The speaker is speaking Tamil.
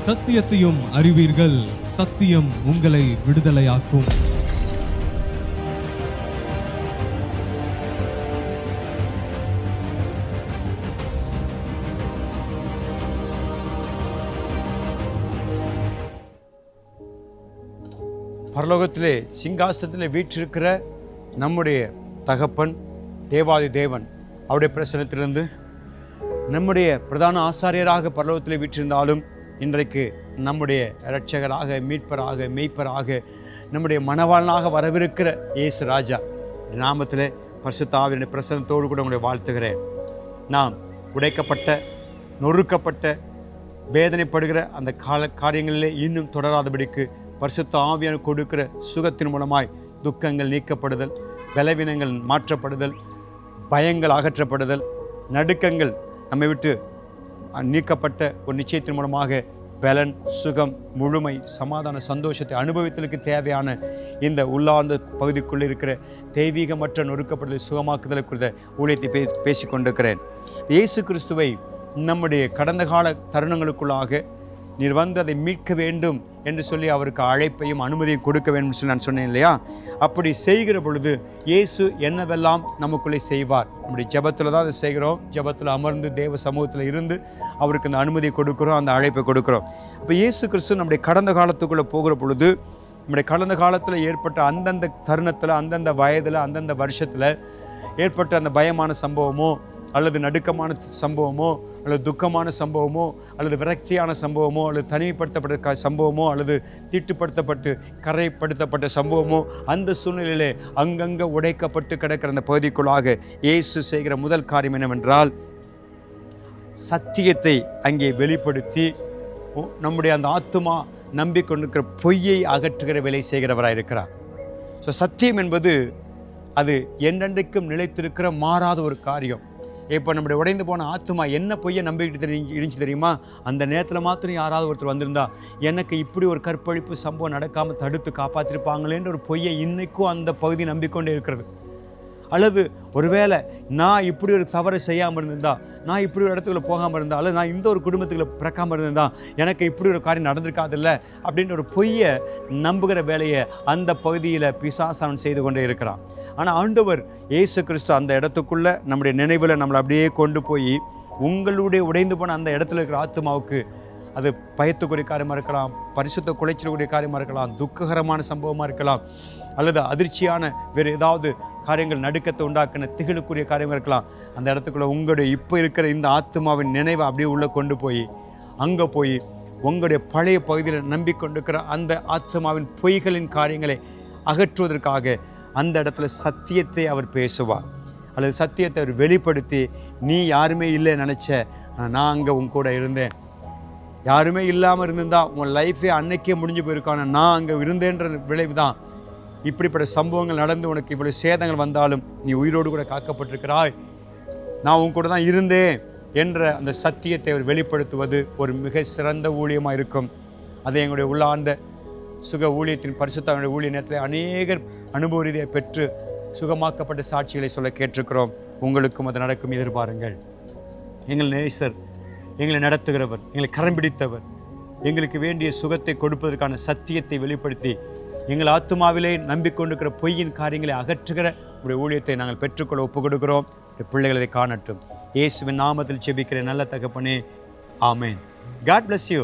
சத்தியத்தையும் அறிவீர்கள், சத்தியம் உங்களை விடுதலையாக்கும். பரலோகத்திலே சிங்காசனத்திலே வீற்றிருக்கிற நம்முடைய தகப்பன் தேவாதி தேவன் அவருடைய பிரசன்னத்திலிருந்து நம்முடைய பிரதான ஆசாரியராக பரலோகத்திலே வீற்றிருந்தாலும் இன்றைக்கு நம்முடைய இரட்சகராக, மீட்பராக, மெய்ப்பராக, நம்முடைய மணவாளனாக வரவிருக்கிற இயேசு ராஜா நாமத்திலே பரிசுத்த ஆவியின் பிரசன்னத்தோடு கூட உங்களை வாழ்த்துகிறேன். நாம் உடைக்கப்பட்ட, நொறுக்கப்பட்ட, வேதனைப்படுகிற அந்த காரியங்களிலே இன்னும் தொடராதபடிக்கு பரிசுத்த ஆவியான கொடுக்கிற சுகத்தின் மூலமாய் துக்கங்கள் நீக்கப்படுதல், பலவீனங்கள் மாற்றப்படுதல், பயங்கள் அகற்றப்படுதல், நடுக்கங்கள் நம்மை விட்டு நீக்கப்பட்ட ஒரு நிச்சயத்தின் மூலமாக பலன், சுகம், முழுமை, சமாதான, சந்தோஷத்தை அனுபவித்தலுக்கு தேவையான இந்த உள்ளார்ந்த பகுதிக்குள்ளே இருக்கிற தெய்வீகமற்ற நொறுக்கப்படுதலை சுகமாக்குதலை குறித்த ஊழியத்தை பேசிக்கொண்டிருக்கிறேன். இயேசு கிறிஸ்துவை நம்முடைய கடந்த கால தருணங்களுக்குள்ளாக நீர் வந்து அதை மீட்க வேண்டும் என்று சொல்லி அவருக்கு அழைப்பையும் அனுமதியும் கொடுக்க வேண்டும் சொல்லி நான் சொன்னேன் இல்லையா? அப்படி செய்கிற பொழுது இயேசு என்னவெல்லாம் நமக்குள்ளே செய்வார். நம்முடைய ஜெபத்தில் தான் அதை செய்கிறோம். ஜெபத்தில் அமர்ந்து தேவ சமூகத்தில் இருந்து அவருக்கு அந்த அனுமதியை கொடுக்குறோம், அந்த அழைப்பை கொடுக்குறோம். அப்போ இயேசு கிறிஸ்து நம்முடைய கடந்த காலத்துக்குள்ளே போகிற பொழுது நம்முடைய கடந்த காலத்தில் ஏற்பட்ட அந்தந்த தருணத்தில், அந்தந்த வயதில், அந்தந்த வருஷத்தில் ஏற்பட்ட அந்த பயமான சம்பவமோ அல்லது நடுக்கமான சம்பவமோ அல்லது துக்கமான சம்பவமோ அல்லது விரக்தியான சம்பவமோ அல்லது தனிமைப்படுத்தப்பட்ட சம்பவமோ அல்லது தீட்டுப்படுத்தப்பட்டு கரைப்படுத்தப்பட்ட சம்பவமோ அந்த சூழ்நிலையிலே அங்கங்கே உடைக்கப்பட்டு கிடக்கிற அந்த பகுதிக்குள்ளாக இயேசு செய்கிற முதல் காரியம் என்னவென்றால் சத்தியத்தை அங்கே வெளிப்படுத்தி நம்முடைய அந்த ஆத்துமா நம்பிக்கொண்டிருக்கிற பொய்யை அகற்றுகிற வேலை செய்கிறவராக இருக்கிறார். ஸோ சத்தியம் என்பது அது என்றென்றைக்கும் நிலைத்திருக்கிற மாறாத ஒரு காரியம். இப்போ நம்முடைய உடைந்து போன ஆத்துமா என்ன பொய்யை நம்பிக்கிட்டு இருந்துச்சு தெரியுமா? அந்த நேரத்தில் மாத்திரம் யாராவது ஒருத்தர் வந்திருந்தா எனக்கு இப்படி ஒரு கற்பழிப்பு சம்பவம் நடக்காமல் தடுத்து காப்பாற்றிருப்பாங்களேன்ற ஒரு பொய்யை இன்னைக்கும் அந்த பகுதி நம்பிக்கொண்டே இருக்கிறது. அல்லது ஒருவேளை நான் இப்படி ஒரு தவறை செய்யாமல் இருந்திருந்தா, நான் இப்படி ஒரு இடத்துக்குள்ள போகாமல் இருந்தா, அல்லது நான் இந்த ஒரு குடும்பத்துக்குள்ள பிறக்காமல் இருந்திருந்தா எனக்கு இப்படி ஒரு காரியம் நடந்திருக்காதில்ல அப்படின்ற ஒரு பொய்யை நம்புகிற வேலையை அந்த பகுதியில் பிசாசான் செய்து கொண்டே இருக்கிறான். ஆனால் ஆண்டவர் இயேசு கிறிஸ்து அந்த இடத்துக்குள்ள நம்முடைய நினைவில் நம்மளை அப்படியே கொண்டு போய் உங்களுடைய உடைந்து போன அந்த இடத்துல இருக்கிற ஆத்மாவுக்கு அது பயத்துக்குரிய காரியமாக இருக்கலாம், பரிசுத்த குலைச்சலுக்குரிய காரியமாக இருக்கலாம், துக்ககரமான சம்பவமாக இருக்கலாம், அல்லது அதிர்ச்சியான வேறு ஏதாவது காரியங்கள் நடுக்கத்தை உண்டாக்கின திகிலுக்குரிய காரியமாக இருக்கலாம். அந்த இடத்துக்குள்ள உங்களுடைய இப்போ இருக்கிற இந்த ஆத்மாவின் நினைவை அப்படியே உள்ளே கொண்டு போய் அங்கே போய் உங்களுடைய பழைய பகுதியில் நம்பிக்கொண்டிருக்கிற அந்த ஆத்மாவின் பொய்களின் காரியங்களை அகற்றுவதற்காக அந்த இடத்துல சத்தியத்தை அவர் பேசுவார். அல்லது சத்தியத்தை அவர் வெளிப்படுத்தி நீ யாருமே இல்லை நினச்ச, நான் அங்கே உன் கூட இருந்தேன், யாருமே இல்லாமல் இருந்திருந்தா உன் லைஃபே அன்னைக்கே முடிஞ்சு போயிருக்கான, நான் அங்கே இருந்தேன்ற விளைவு தான் இப்படிப்பட்ட சம்பவங்கள் நடந்து உனக்கு இவ்வளவு சேதங்கள் வந்தாலும் நீ உயிரோடு கூட காக்கப்பட்டிருக்கிறாய், நான் உன் கூட தான் இருந்தேன் என்ற அந்த சத்தியத்தை அவர் வெளிப்படுத்துவது ஒரு மிக சிறந்த ஊழியமாக இருக்கும். அதை எங்களுடைய உள்ளார்ந்த சுக ஊழியத்தின் பரிசுத்த ஊழிய நேரத்தில் அநேகர் அனுபவ ரீதியை பெற்று சுகமாக்கப்பட்ட சாட்சிகளை சொல்ல கேட்டிருக்கிறோம். உங்களுக்கும் அது நடக்கும் எதிர்பாருங்கள். எங்கள் நேசர், எங்களை நடத்துகிறவர், எங்களை கரம் பிடித்தவர், எங்களுக்கு வேண்டிய சுகத்தை கொடுப்பதற்கான சத்தியத்தை வெளிப்படுத்தி எங்கள் ஆத்துமாவிலே நம்பிக்கொண்டிருக்கிற பொய்யின் காரியங்களை அகற்றுகிற உடைய ஊழியத்தை நாங்கள் பெற்றுக்கொள்ள ஒப்புக் கொடுக்கிறோம். பிள்ளைகளை காணட்டும். இயேசுவின் நாமத்தில் ஜெபிக்கிற நல்ல தகப்பனே, ஆமேன். God bless you.